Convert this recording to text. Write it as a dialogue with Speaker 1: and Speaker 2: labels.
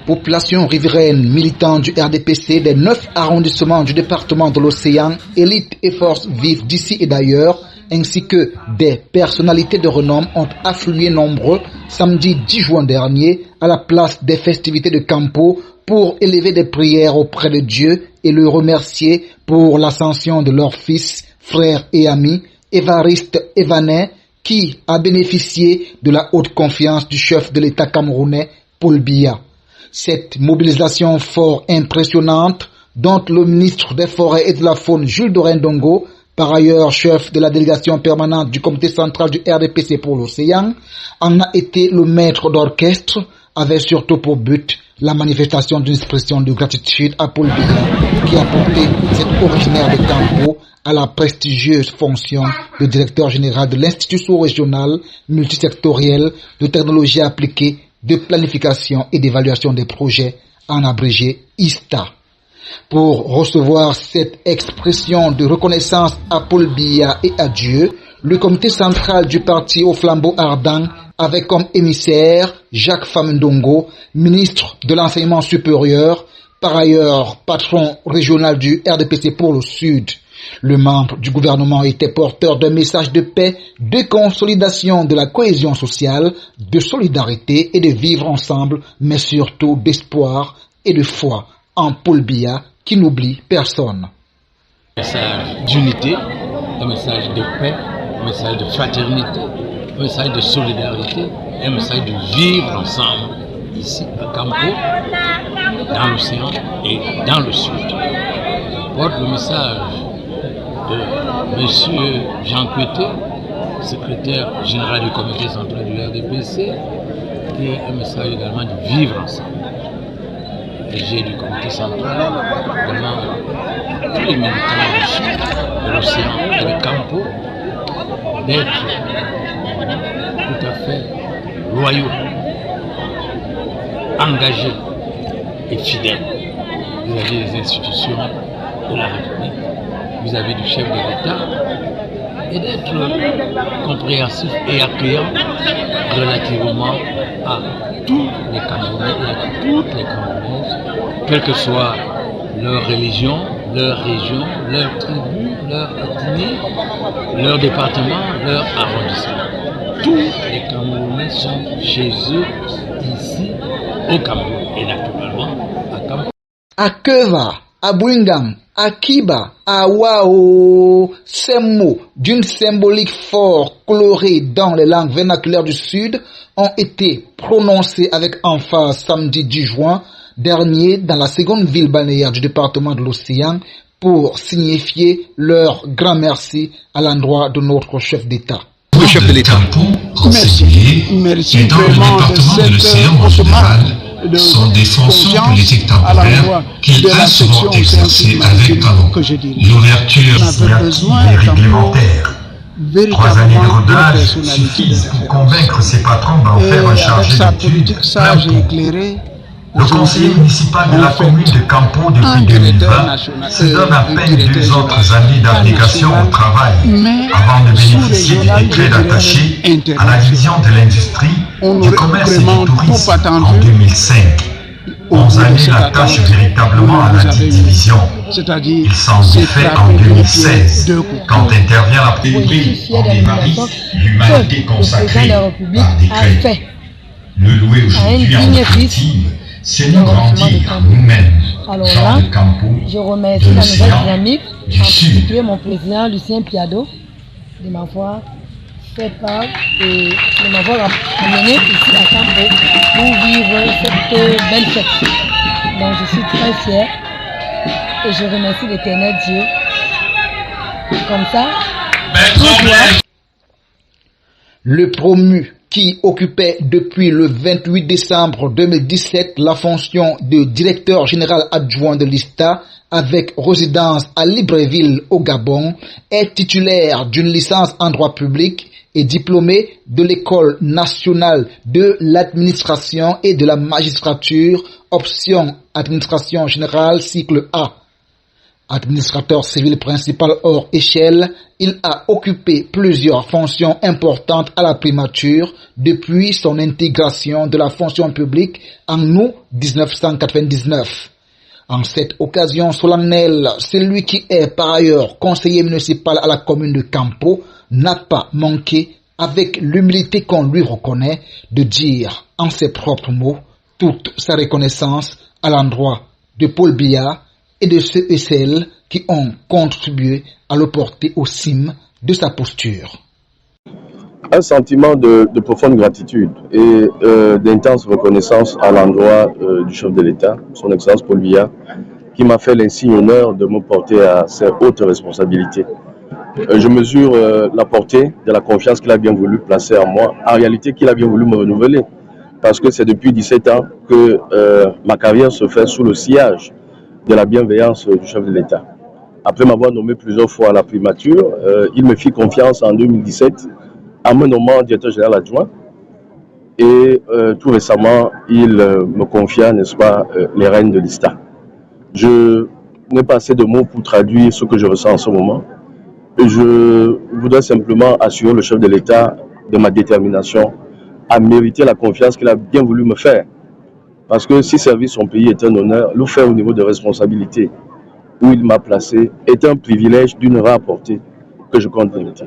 Speaker 1: Population riveraine, militants du RDPC des 9 arrondissements du département de l'Océan, élites et forces vives d'ici et d'ailleurs, ainsi que des personnalités de renom ont afflué nombreux samedi 10 juin dernier à la place des festivités de Campo pour élever des prières auprès de Dieu et le remercier pour l'ascension de leur fils, frère et ami, Évariste Evanet, qui a bénéficié de la haute confiance du chef de l'État camerounais, Paul Biya. Cette mobilisation fort impressionnante, dont le ministre des Forêts et de la Faune, Jules Dorindongo, par ailleurs chef de la délégation permanente du comité central du RDPC pour l'Océan, en a été le maître d'orchestre, avait surtout pour but la manifestation d'une expression de gratitude à Paul Biya, qui a porté cet originaire de Campo à la prestigieuse fonction de directeur général de l'Institution régionale multisectorielle de technologie appliquée, de planification et d'évaluation des projets, en abrégé ISTA. Pour recevoir cette expression de reconnaissance à Paul Biya et à Dieu, le comité central du parti au flambeau ardent avait comme émissaire Jacques Famundongo, ministre de l'enseignement supérieur, par ailleurs patron régional du RDPC pour le Sud. Le membre du gouvernement était porteur d'un message de paix, de consolidation de la cohésion sociale, de solidarité et de vivre ensemble, mais surtout d'espoir et de foi en Paul Biya qui n'oublie personne.
Speaker 2: Un message d'unité, un message de paix, un message de fraternité, un message de solidarité, un message de vivre ensemble ici à Campo, dans l'océan et dans le sud. Je porte le message de M. Jean Coueté, secrétaire général du comité central du RDPC, qui est un message également de vivre ensemble. Et j'ai du comité central, également tous les militants du sud, de l'océan et de Campo, d'être tout à fait loyaux, engagés et fidèles vis-à-vis des institutions de la République, vis-à-vis du chef de l'État, et d'être compréhensif et accueillant relativement à tous les Camerounais et à toutes les Camerounaises, quelle que soit leur religion, leur région, leur tribu, leur ethnie, leur département, leur arrondissement. Tous les Camerounais sont chez eux, ici, au Cameroun, et naturellement à Campo.
Speaker 1: À Keva, à Bouingam, à Kiba, à Wao, ces mots d'une symbolique fort colorée dans les langues vernaculaires du Sud ont été prononcés avec emphase samedi 10 juin dernier dans la seconde ville balnéaire du département de l'Océan pour signifier leur grand merci à l'endroit de notre chef d'État.
Speaker 3: Le chef de l'État.
Speaker 4: Merci vraiment de cette sont des fonctions politiques temporaires qui seront exercées avec talent. L'ouverture signative et réglementaire. 3 années de rodage suffisent pour convaincre ses patrons d'en faire un chargé d'études plein pot. Le conseiller municipal de la commune de Campo depuis 2020 se donne à peine 2 autres années d'application au travail avant de bénéficier du décret d'attaché à la division de l'industrie, du commerce et du tourisme en 2005. 11 années d'attache véritablement à la dite division. Il s'en défait en 2016, quand intervient la prairie en démarie, l'humanité consacrée par décret. Le louer aujourd'hui en victime, c'est nous grandir nous-mêmes, gens de Campo,
Speaker 5: je remercie la nouvelle dynamique, en particulier mon président Lucien Piado, de m'avoir fait part et de m'avoir amené ici à Campo pour vivre cette belle fête. Donc je suis très fière et je remercie l'Éternel Dieu. Comme ça,
Speaker 1: le promu qui occupait depuis le 28 décembre 2017 la fonction de directeur général adjoint de l'ISTA avec résidence à Libreville au Gabon, est titulaire d'une licence en droit public et diplômé de l'École nationale de l'administration et de la magistrature, option administration générale cycle A. Administrateur civil principal hors échelle, il a occupé plusieurs fonctions importantes à la primature depuis son intégration de la fonction publique en août 1999. En cette occasion solennelle, celui qui est par ailleurs conseiller municipal à la commune de Campo n'a pas manqué, avec l'humilité qu'on lui reconnaît, de dire en ses propres mots toute sa reconnaissance à l'endroit de Paul Biya et de ceux et celles qui ont contribué à le porter au cime de sa posture.
Speaker 3: Un sentiment de profonde gratitude et d'intense reconnaissance à l'endroit du chef de l'État, son Excellence Paul Biya, qui m'a fait l'insigne honneur de me porter à ces hautes responsabilités. Je mesure la portée de la confiance qu'il a bien voulu placer en moi, en réalité qu'il a bien voulu me renouveler, parce que c'est depuis 17 ans que ma carrière se fait sous le sillage de la bienveillance du chef de l'État. Après m'avoir nommé plusieurs fois à la primature, il me fit confiance en 2017 en me nommant directeur général adjoint. Et tout récemment, il me confia, n'est-ce pas, les rênes de l'ISTA. Je n'ai pas assez de mots pour traduire ce que je ressens en ce moment. Et je voudrais simplement assurer le chef de l'État de ma détermination à mériter la confiance qu'il a bien voulu me faire. Parce que si servir son pays est un honneur, le faire au niveau de responsabilité où il m'a placé est un privilège d'une rare portée que je compte mériter.